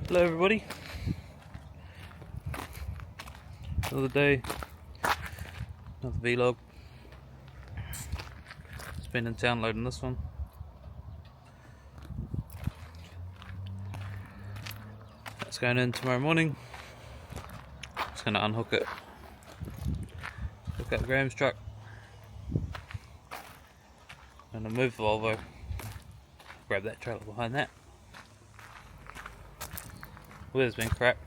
Hello everybody, another day, another vlog. Just been in town loading this one. That's going in tomorrow morning. Just going to unhook it, hook up Graham's truck, and move the Volvo, grab that trailer behind that. Weather's been crap.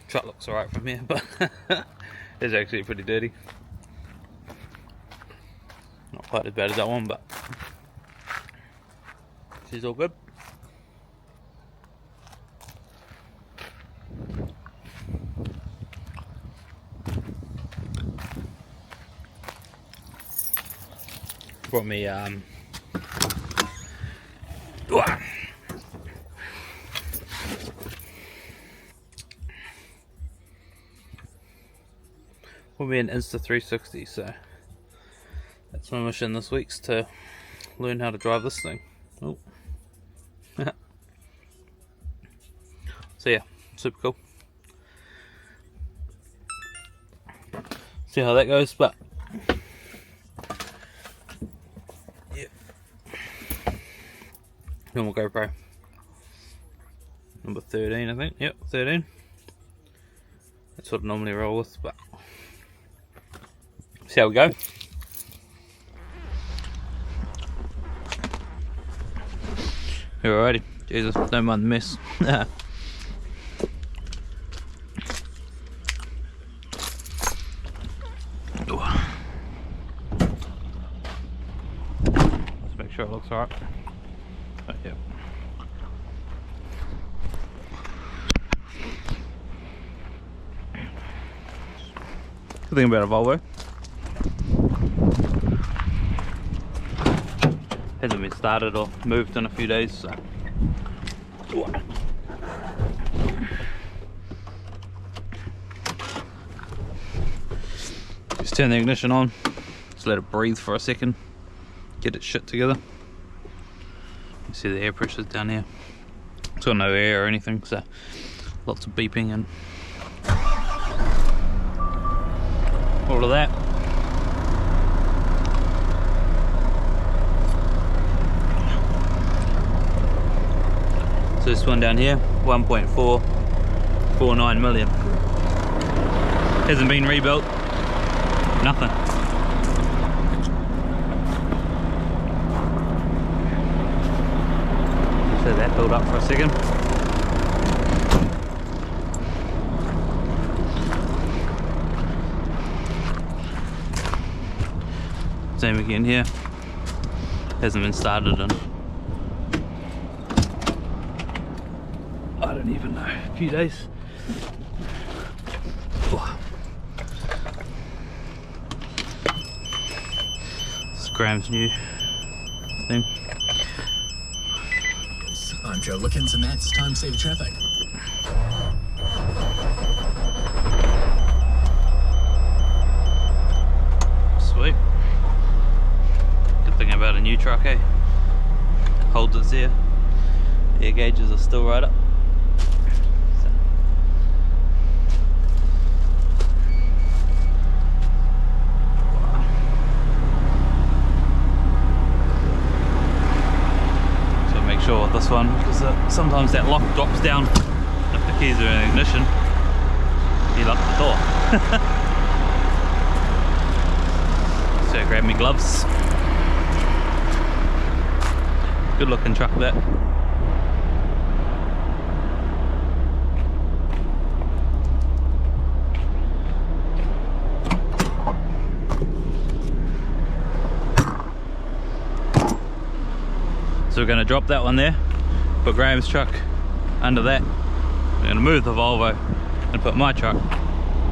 Truck looks alright from here, but it's actually pretty dirty. Not quite as bad as that one, but she's all good. Brought me will be an Insta360, so that's my mission this week's to learn how to drive this thing. Oh. So yeah, super cool. See how that goes, but yeah. Normal GoPro. Number 13, I think. Yep, 13. That's what I normally roll with, but see how we go. Alrighty, Jesus, don't mind the mess. Just make sure it looks alright. Oh, yeah. Good thing about a Volvo, hasn't been started or moved in a few days, so just turn the ignition on, just let it breathe for a second, get its shit together. You see the air pressure's down here. It's got no air or anything, so lots of beeping and all of that. So this one down here, 1.449 million. Hasn't been rebuilt, nothing. Just let that build up for a second. Same again here, hasn't been started in, I don't even know, a few days. This is Graham's new thing. I'm Joe Lookins, and that's Time Save Traffic. Sweet. Good thing about a new truck, eh? It holds its air. Air gauges are still right up. So make sure with this one, because sometimes that lock drops down if the keys are in ignition. You lock the door. So I grab my gloves. Good looking truck that. So we're going to drop that one there, put Graham's truck under that. We're going to move the Volvo and put my truck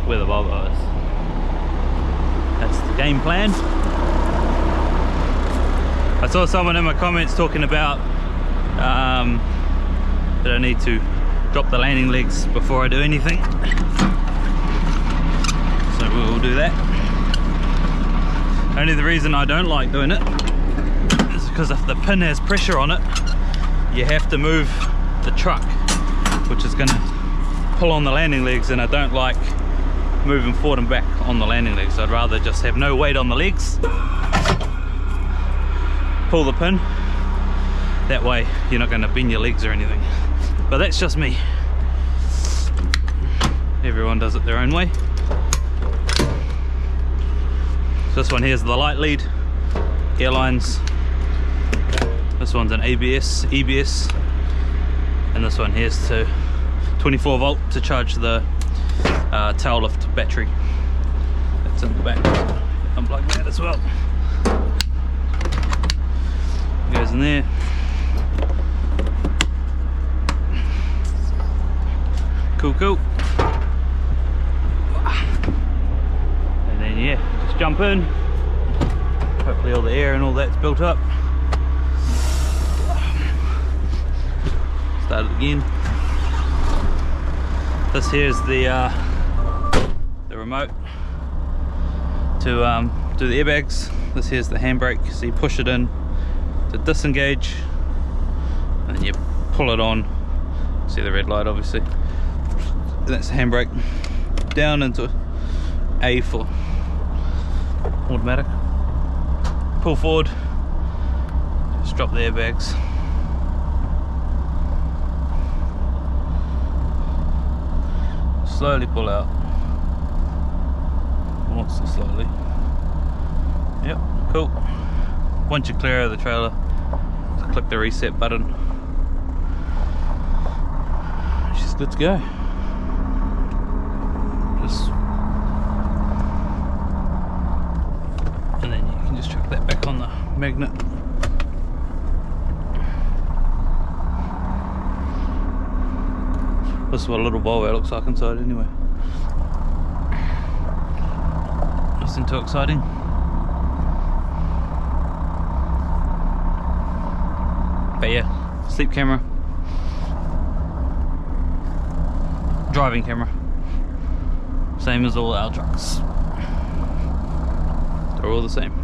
where the Volvo is. That's the game plan. I saw someone in my comments talking about that I need to drop the landing legs before I do anything. So we'll do that. Only the reason I don't like doing it is because if the pin has pressure on it, you have to move the truck which is going to pull on the landing legs, and I don't like moving forward and back on the landing legs. I'd rather just have no weight on the legs, pull the pin, that way you're not going to bend your legs or anything. But that's just me, everyone does it their own way. So this one here's the light lead, airlines. This one's an ABS, EBS, and this one here's to 24 volt to charge the tail lift battery. That's in the back. Unplug that as well. Goes in there. Cool, cool. And then yeah, just jump in. Hopefully all the air and all that's built up. Start it again. This here's the remote to do the airbags. This here's the handbrake, so you push it in to disengage, and then you pull it on. See the red light, obviously. And that's the handbrake. Down into A for automatic. Pull forward. Just drop the airbags. Slowly pull out. Wants to slowly. Yep, cool. Once you're clear of the trailer, just click the reset button. She's good to go. Just, and then you can just chuck that back on the magnet. This is what a little Volvo looks like inside anyway. Nothing too exciting. But yeah, sleep camera, driving camera, same as all our trucks. They're all the same.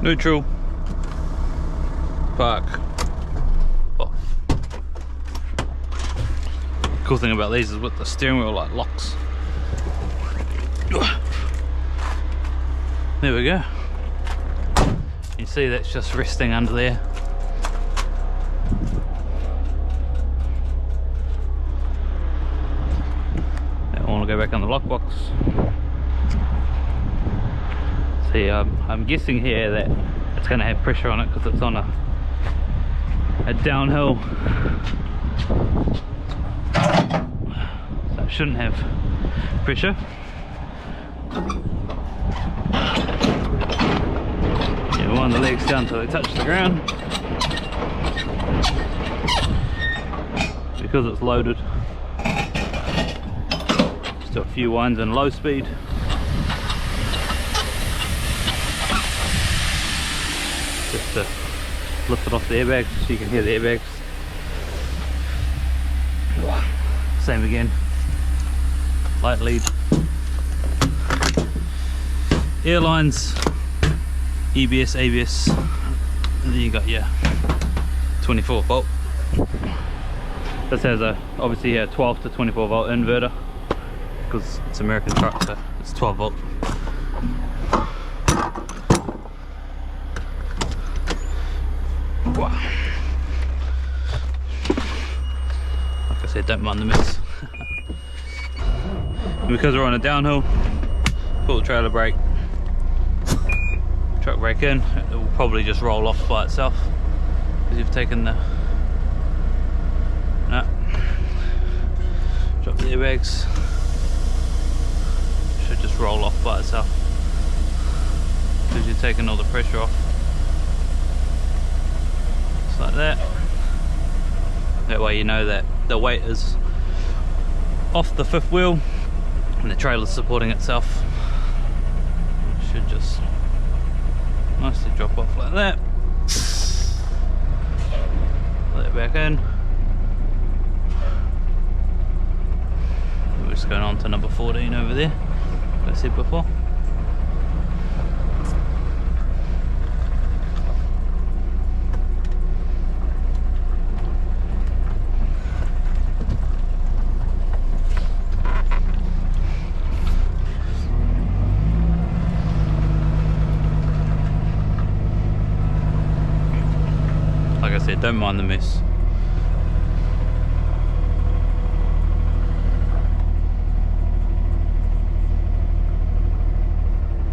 Neutral, park, off. Cool thing about these is with the steering wheel like locks. There we go. You see that's just resting under there. I want to go back on the lockbox. See, I'm guessing here that it's going to have pressure on it because it's on a downhill, so it shouldn't have pressure. Yeah, wind the legs down until they touch the ground. Because it's loaded, just do a few winds in low speed. Just to lift it off the airbags so you can hear the airbags. Same again. Light lead. Airlines, EBS, ABS, and then you got your 24 volt. This has obviously a 12 to 24 volt inverter because it's an American truck, so it's 12 volt. Like I said, don't mind the mess. Because we're on a downhill, pull the trailer brake, truck brake in, it will probably just roll off by itself because you've taken the drop the airbags, should just roll off by itself because you're taking all the pressure off. Just like that. That way you know that the weight is off the fifth wheel and the trailer's supporting itself. It should just Nicely drop off like that. Let it back in. We're just going on to number 14 over there, like I said before. Like I said, don't mind the mess.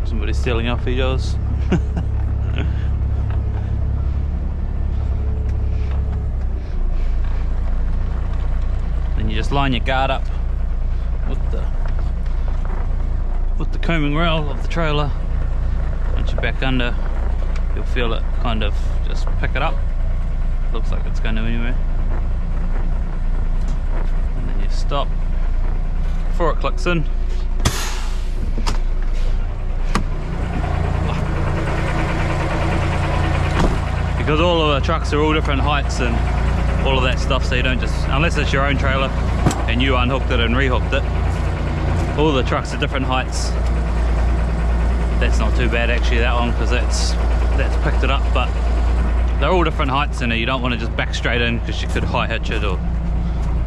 Somebody stealing off yours. Then you just line your guard up with the coaming rail of the trailer. Once you're back under, you'll feel it kind of just pick it up. Looks like it's going to anyway. And then you stop before it clicks in. Because all of the trucks are all different heights and all of that stuff, so you don't just, unless it's your own trailer and you unhooked it and rehooked it, all the trucks are different heights. That's not too bad actually, that one, because that's picked it up, but they're all different heights and you don't want to just back straight in because you could high hitch it or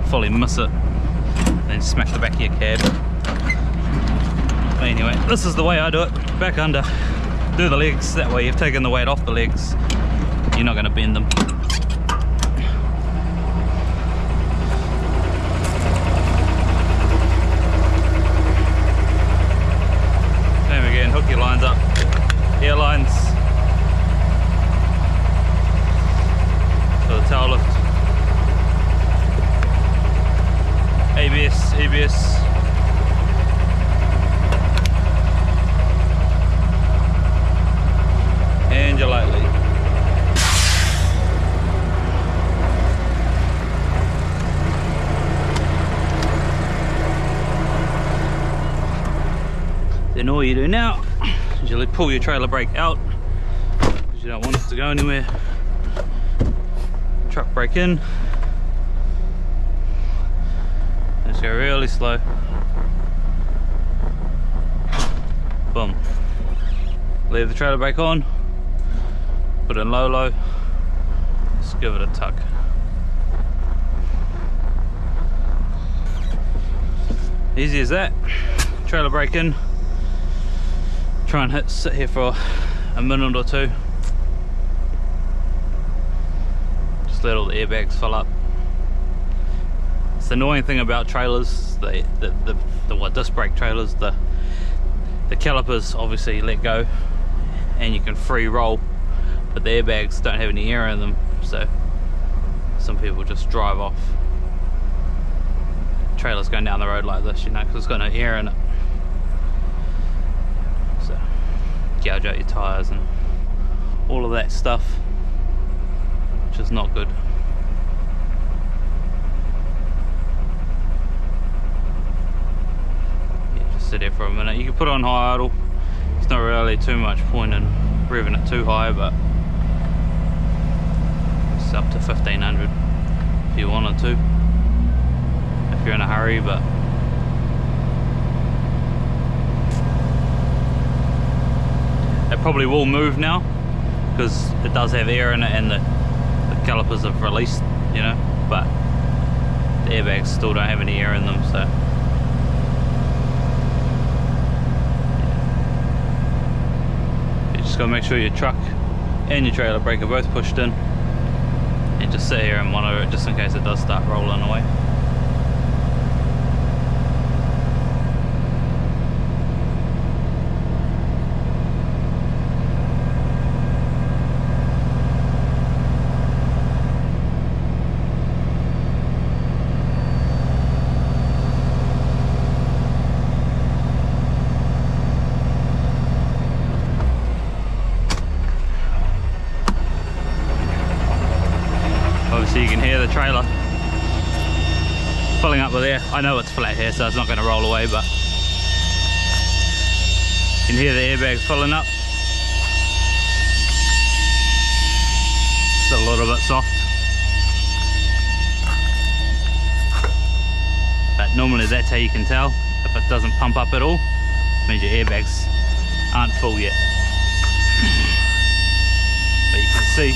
fully miss it and smack the back of your cab. But anyway, this is the way I do it. Back under, do the legs, that way you've taken the weight off the legs, you're not going to bend them. Same again, hook your lines up, air lines. So the tail lift, ABS, ABS, and your light lead. Then all you do now is you pull your trailer brake out because you don't want it to go anywhere. Truck brake in, just go really slow, boom, leave the trailer brake on, put it in low, just give it a tug. Easy as that. Trailer brake in, try and sit here for a minute or two. Let all the airbags fill up. It's the annoying thing about trailers, the disc brake trailers, the calipers obviously let go and you can free roll, but the airbags don't have any air in them, so some people just drive off. Trailers going down the road like this, you know, because it's got no air in it. So gouge out your tyres and all of that stuff, which is not good. Yeah, just sit there for a minute. You can put it on high idle. It's not really too much point in revving it too high, but it's up to 1500 if you wanted to, if you're in a hurry. But it probably will move now because it does have air in it and the calipers have released, you know, but the airbags still don't have any air in them, so you just gotta make sure your truck and your trailer brake are both pushed in, and just sit here and monitor it just in case it does start rolling away. So you can hear the trailer pulling up with air. I know it's flat here, so it's not going to roll away, but you can hear the airbags filling up. Still a little bit soft. But normally that's how you can tell. If it doesn't pump up at all, it means your airbags aren't full yet. But you can see,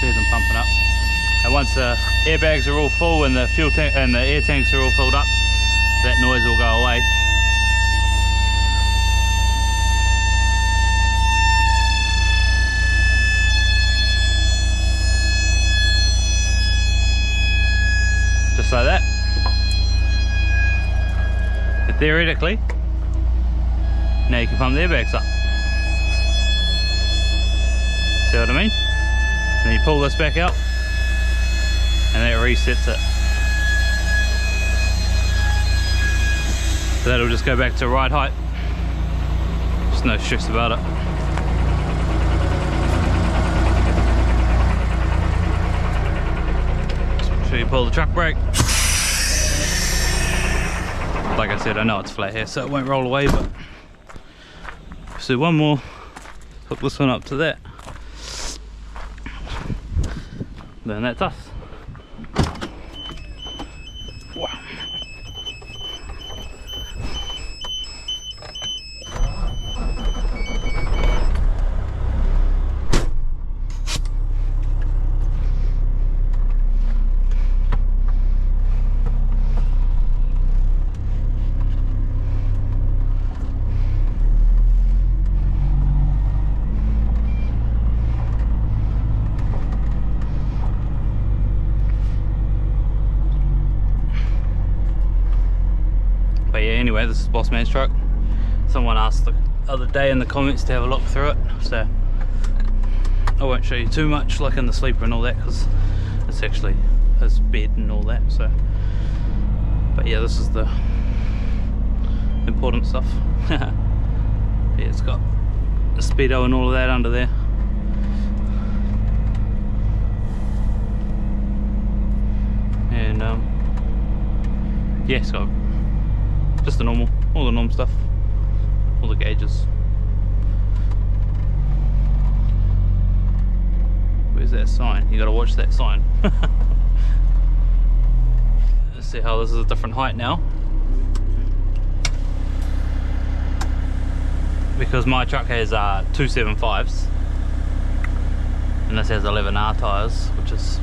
them pumping up. And once the airbags are all full and the fuel tank and the air tanks are all filled up, that noise will go away. Just like that. But theoretically, now you can pump the airbags up. See what I mean? Then you pull this back out and that resets it. So that'll just go back to right height. Just no stress about it. Just make sure you pull the truck brake. Like I said, I know it's flat here so it won't roll away, but so one more, hook this one up to that. Then that's us. Wow. But yeah, anyway, this is Boss Man's truck. Someone asked the other day in the comments to have a look through it, so I won't show you too much like in the sleeper and all that, because it's actually his bed and all that. So, but yeah, this is the important stuff. Yeah, it's got a speedo and all of that under there. And yeah, it's got just the normal, all the normal stuff, all the gauges. Where's that sign? You gotta watch that sign. Let's see how this is a different height now. Because my truck has 275s and this has 11R tyres, which is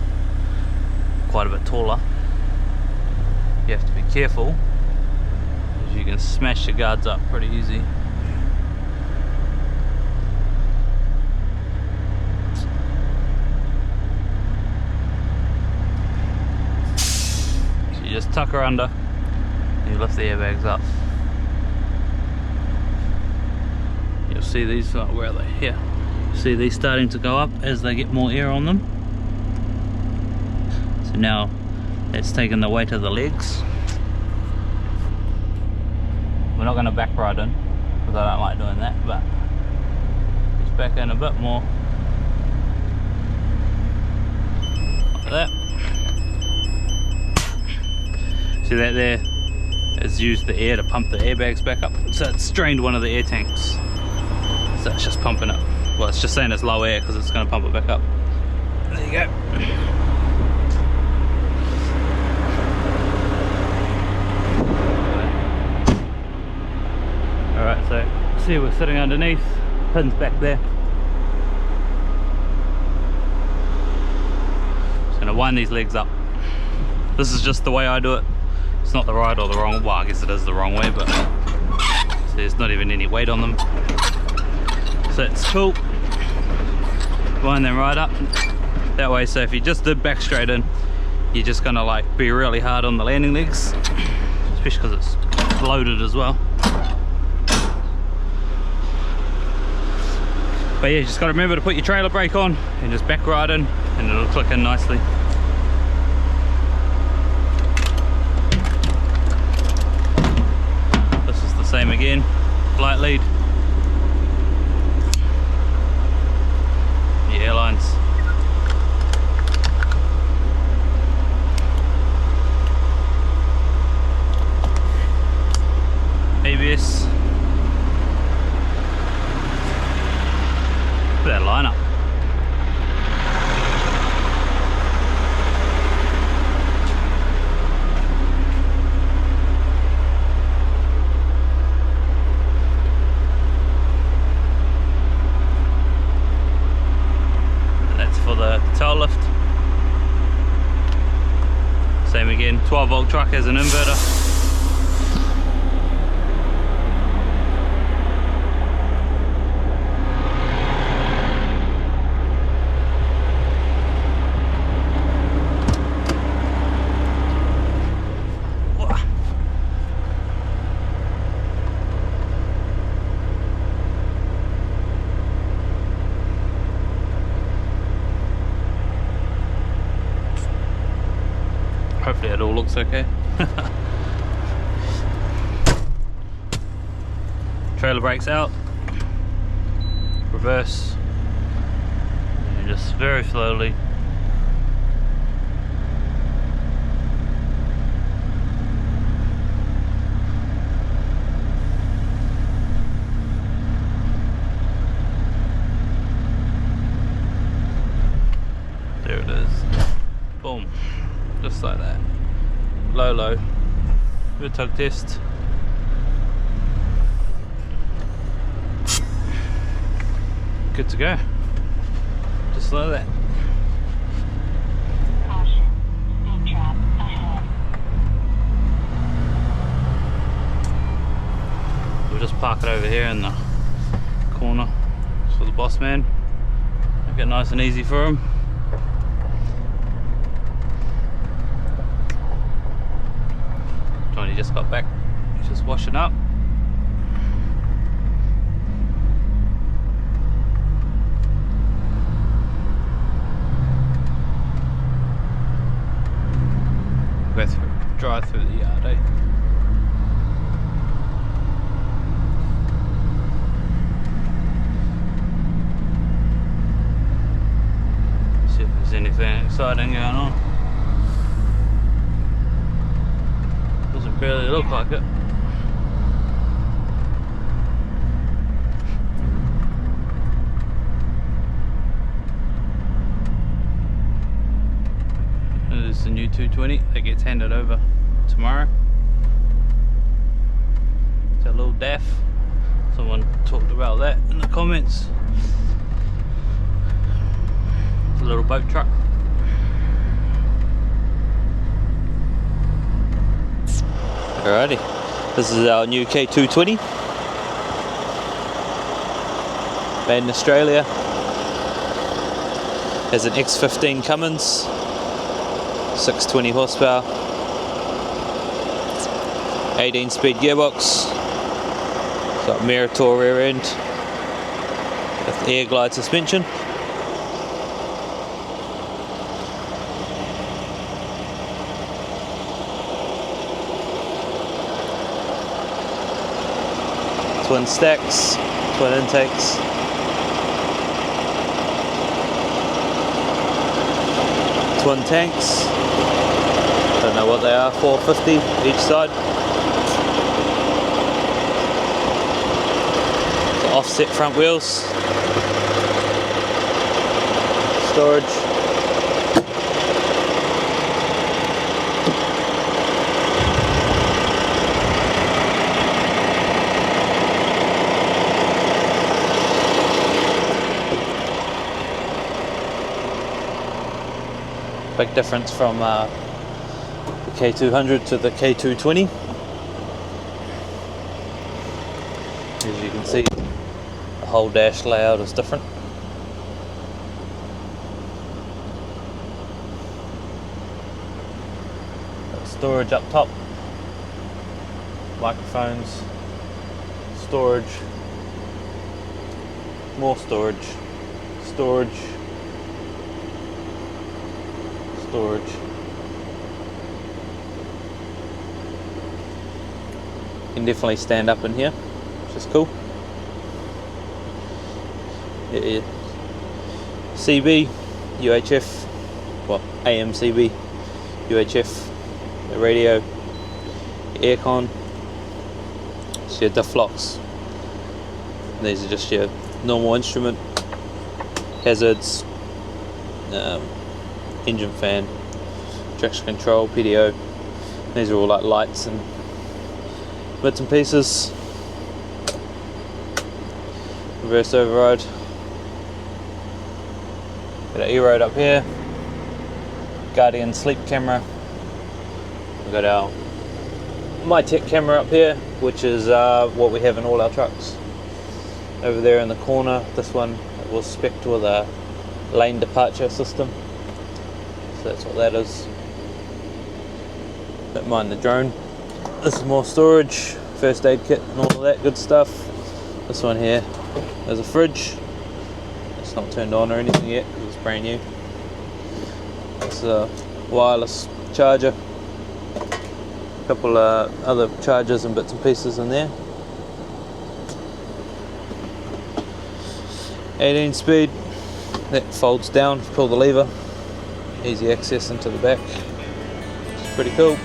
quite a bit taller. You have to be careful, you can smash the guards up pretty easy. So you just tuck her under and you lift the airbags up. You'll see these, where are they? Here. See these starting to go up as they get more air on them. So now it's taken the weight of the legs. We're not going to back ride in because I don't like doing that, but just back in a bit more like that. See that there has used the air to pump the airbags back up, so it's strained one of the air tanks, so it's just pumping it. Well, it's just saying it's low air because it's going to pump it back up. There you go. Alright, so see we're sitting underneath, pins back there. Just going to wind these legs up. This is just the way I do it. It's not the right or the wrong, well I guess it is the wrong way, but so there's not even any weight on them. So it's cool. Wind them right up. That way, so if you just did back straight in, you're just going to like be really hard on the landing legs, especially because it's loaded as well. But yeah, you just got to remember to put your trailer brake on and just back right in and it'll click in nicely. This is the same again, light lead. The airlines. ABS. 12 volt truck has an inverter. Hopefully it all looks okay. Trailer brakes out, reverse, and just very slowly. There it is. Boom. Just like that. Low. Do a tug test. Good to go. Just like that. Caution, speed trap ahead. We'll just park it over here in the corner for the boss man. Make it nice and easy for him. He just got back, he's just washing up. Go through, drive through the yard, eh? See if there's anything exciting going on. Doesn't really look like it. This is the new 220 that gets handed over tomorrow. It's a little DAF. Someone talked about that in the comments. It's a little boat truck. Alrighty, this is our new k220, made in Australia. Has an X15 Cummins, 620 horsepower, 18 speed gearbox, got Meritor rear end with air glide suspension. Twin stacks, twin intakes. Twin tanks. Don't know what they are, 450 each side. The offset front wheels. Storage. Big difference from the k200 to the k220. As you can see, the whole dash layout is different. Got storage up top, microphones, storage, more storage, storage, storage. You can definitely stand up in here, which is cool. Yeah. CB, UHF, well, AM CB, UHF, the radio, aircon, it's your diff locks. These are just your normal instrument, hazards, engine fan, traction control, PDO. These are all like lights and bits and pieces. Reverse override. Got an E-road up here. Guardian sleep camera. got our MyTech camera up here, which is what we have in all our trucks. Over there in the corner, this one was spec'd with a lane departure system. So that's what that is. Don't mind the drone. This is more storage, first aid kit and all of that good stuff. This one here is a fridge. It's not turned on or anything yet because it's brand new. It's a wireless charger. A couple of other chargers and bits and pieces in there. 18 speed. That folds down, pull the lever. Easy access into the back. It's pretty cool.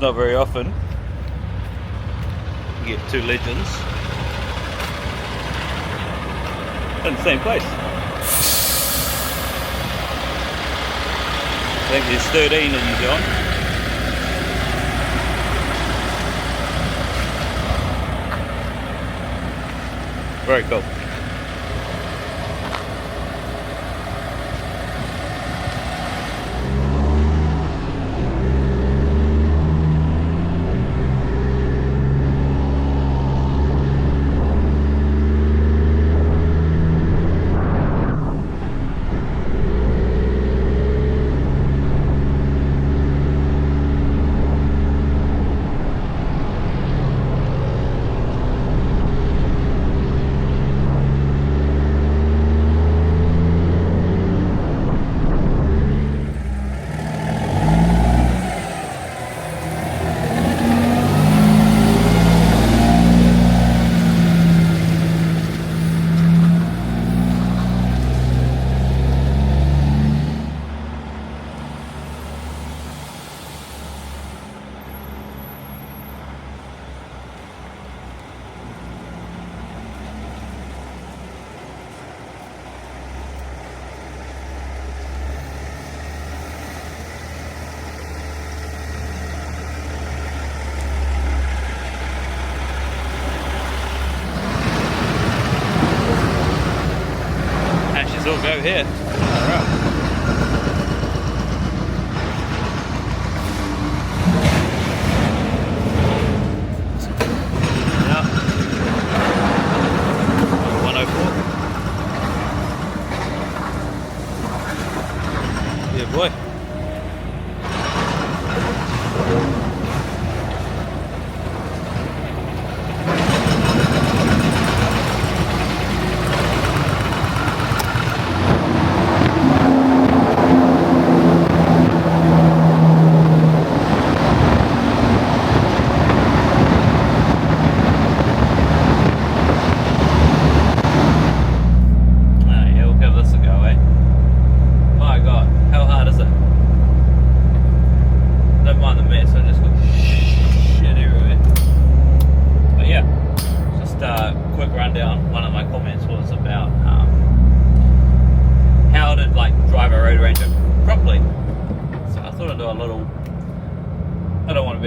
Not very often you get two legends in the same place. I think there's 13 in New Zealand. Very cool. Still go here. Alright. Yeah. 104. Yeah, boy.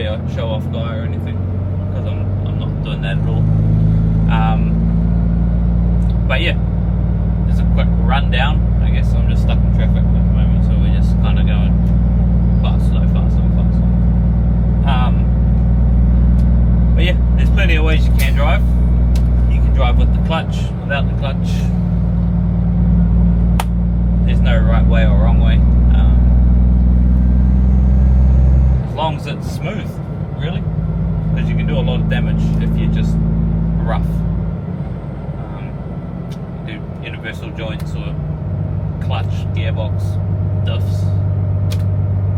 be a show-off guy or anything, because I'm not doing that at all. But yeah, there's a quick rundown. I guess I'm just stuck in traffic at the moment, so we're just kind of going fast, slow, fast, slow, fast, slow. But yeah, there's plenty of ways you can drive. You can drive with the clutch, without the clutch. There's no right way or wrong way. As long as it's smooth, really, because you can do a lot of damage if you're just rough. You do universal joints or clutch, gearbox, diffs,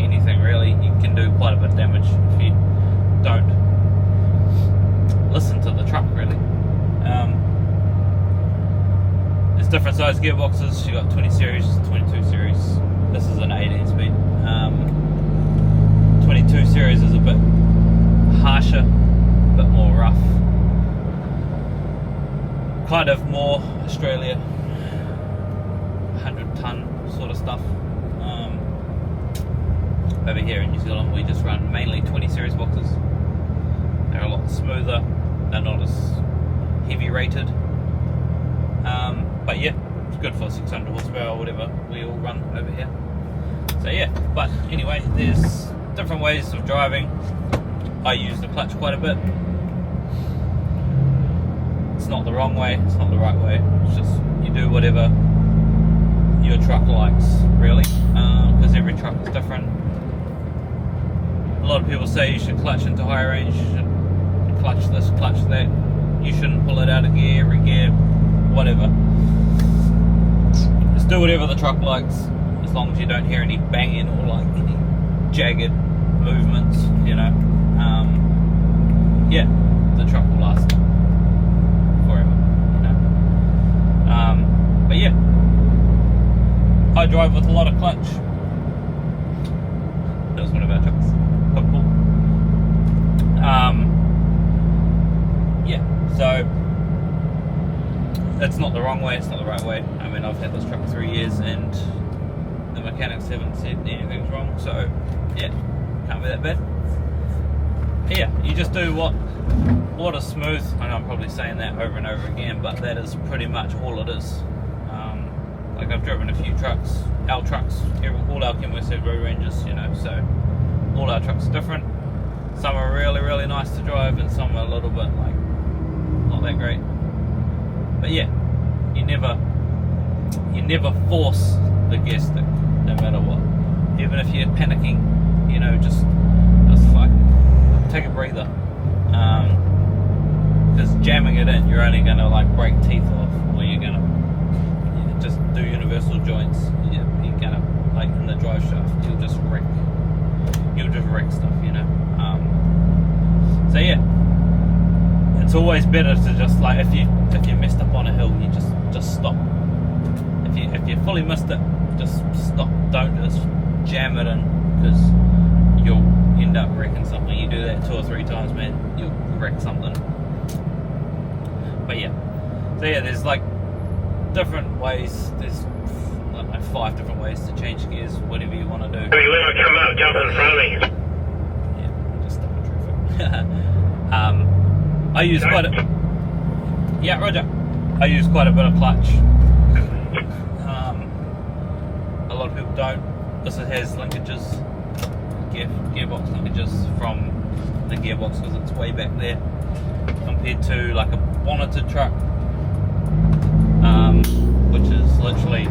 anything really. You can do quite a bit of damage if you don't listen to the truck, really. There's different size gearboxes. You got 20 series, 22 series. This is an 18 speed. 22 series is a bit harsher, a bit more rough, kind of more Australia 100 ton sort of stuff. Over here in New Zealand we just run mainly 20 series boxes. They're a lot smoother, they're not as heavy rated, but yeah, it's good for 600 horsepower or whatever we all run over here. So yeah, but anyway, there's different ways of driving. I use the clutch quite a bit. It's not the wrong way, it's not the right way. It's just you do whatever your truck likes, really, because every truck is different. A lot of people say you should clutch into high range, you should clutch this, clutch that. You shouldn't pull it out of gear, every gear, whatever. Just do whatever the truck likes, as long as you don't hear any banging or like any jagged movements, you know. Yeah, the truck will last forever, you know. But yeah, I drive with a lot of clutch. That was one of our trucks. Quite cool. Yeah, so it's not the wrong way, it's not the right way. I mean, I've had this truck 3 years and the mechanics haven't said anything's wrong, so yeah, can't be that bad. But yeah, you just do what is smooth. I know I'm probably saying that over and over again, but that is pretty much all it is. Like I've driven a few trucks, our trucks, all our Kenworth have road ranges, you know, so all our trucks are different. Some are really, really nice to drive and some are a little bit like not that great. But yeah, you never force the gear stick, no matter what. Even if you're panicking, you know, just fuck, take a breather. Because jamming it in, you're only gonna like break teeth off, or you're gonna just do universal joints. You're gonna, like in the drive shaft, you'll just wreck stuff, you know. So yeah, it's always better to just like if you messed up on a hill, you just stop. If you fully missed it, just stop. Don't just jam it in, because you'll end up wrecking something. You do that 2 or 3 times, man, you'll wreck something. But yeah, so yeah, there's like different ways. There's like 5 different ways to change gears, whatever you want to do. Hey, you want to come out, jump in front of me. Yeah, just stuck in traffic. I use quite a... Yeah, roger. I use quite a bit of clutch. A lot of people don't. This has linkages, gearbox linkages from the gearbox, because it's way back there, compared to like a bonneted truck, which is literally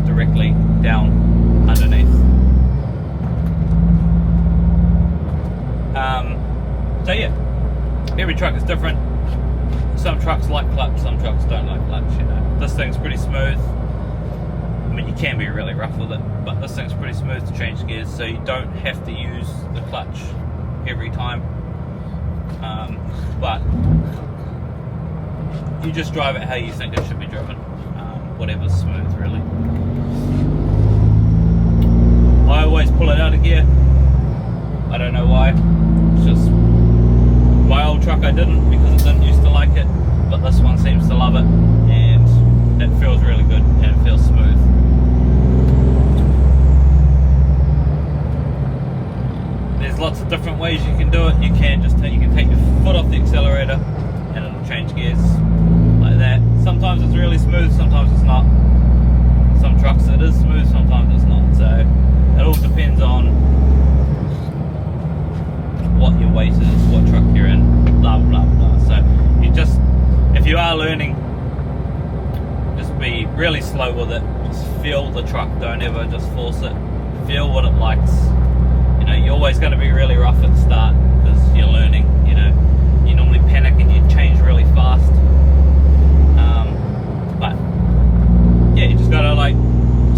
directly down underneath. So yeah, every truck is different. Some trucks like clutch, some trucks don't like clutch, you know. This thing's pretty smooth. I mean, you can be really rough with it, but this thing's pretty smooth to change gears, so you don't have to use the clutch every time. But you just drive it how you think it should be driven, whatever's smooth, really. I always pull it out of gear. I don't know why. It's just my old truck I didn't, because it didn't used to like it, but this one seems to love it, and it feels really good and it feels smooth. There's there's lots of different ways you can do it. You can just take your foot off the accelerator and it'll change gears like that. Sometimes it's really smooth, sometimes it's not. Some trucks it is smooth, sometimes it's not. So it all depends on what your weight is, what truck you're in, blah blah blah. So you just, if you are learning, just be really slow with it. Just feel the truck, don't ever just force it. Feel what it likes. You know, you're always going to be really rough at the start because you're learning. You know, you normally panic and you change really fast. But yeah, you just gotta like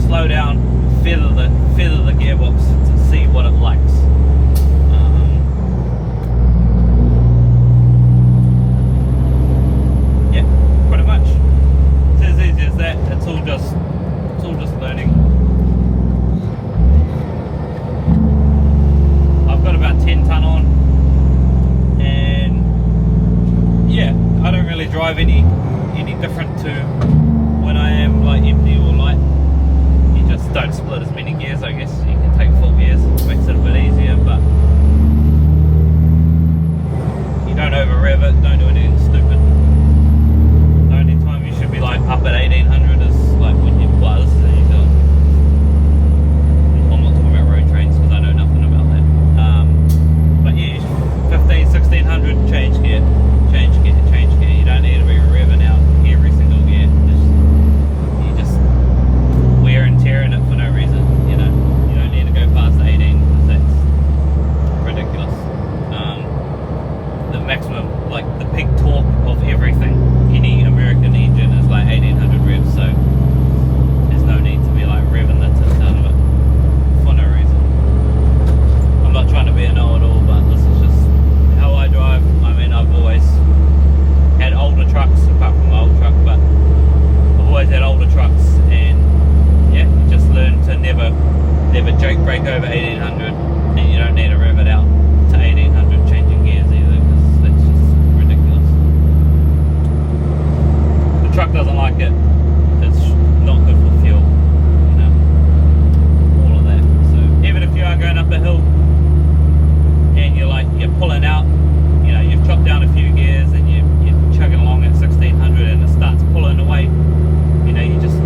slow down, feather the gearbox to see what it likes. Yeah, pretty much. It's as easy as that. It's all just learning. I've got about 10 ton on, and yeah, I don't really drive any different to when I am like empty or light. You just don't split as many gears, I guess. You can take full gears, makes it a bit easier, but you don't over rev it, don't do anything stupid. The only time you should be like up at 1800 is like when you buzz and you go. I'm not talking about road trains because I know nothing about that. But yeah, 1500, 1600, change gear. You don't need to be revving out every single gear. You just wear and tearing it for no reason. You know, you don't need to go past 18 because that's ridiculous. The maximum, like the peak torque of everything, any American engine is like 1800 revs. So there's no need to be like revving the tits out of it for no reason. I'm not trying to be a know-it-all, but this is just how I drive. I mean, I've always had older trucks, apart from my old truck, but I've always had older trucks, and yeah, you just learn to never jake brake over 1800, and you don't need to rev it out to 1800 changing gears either, because that's just ridiculous. The truck doesn't like it, it's not good for fuel, you know, all of that. So even if you are going up a hill and you're pulling out, you know, you've chopped down a few gears and you're chugging along at 1600 and it starts pulling away, you know, you just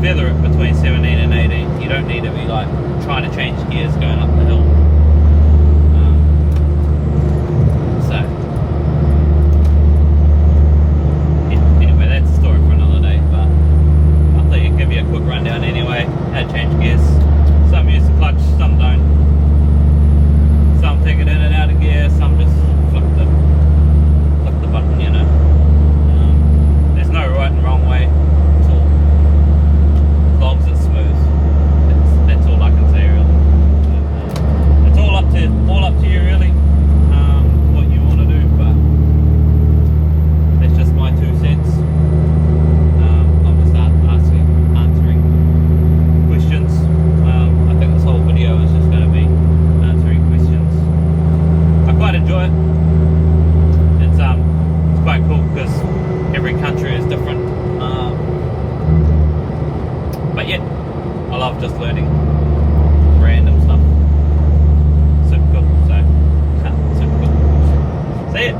feather it between 17 and 18. You don't need to be like trying to change gears going up the hill. So yeah, anyway, that's a story for another day, but I thought I'd give you a quick rundown anyway, how to change gears. Some use the clutch, some don't. Some take it in and out of gear, some just flick the button, you know. There's no right and wrong way at all. As long as it's smooth. That's all I can say really. It's all up to you really, what you want to do, but that's just my 2 cents. I'm just answering questions. I think this whole video is just going to be answering questions. I quite enjoy it. It's quite cool because every country is different. But yeah, I love just learning random stuff. Super cool. So, super cool. See ya.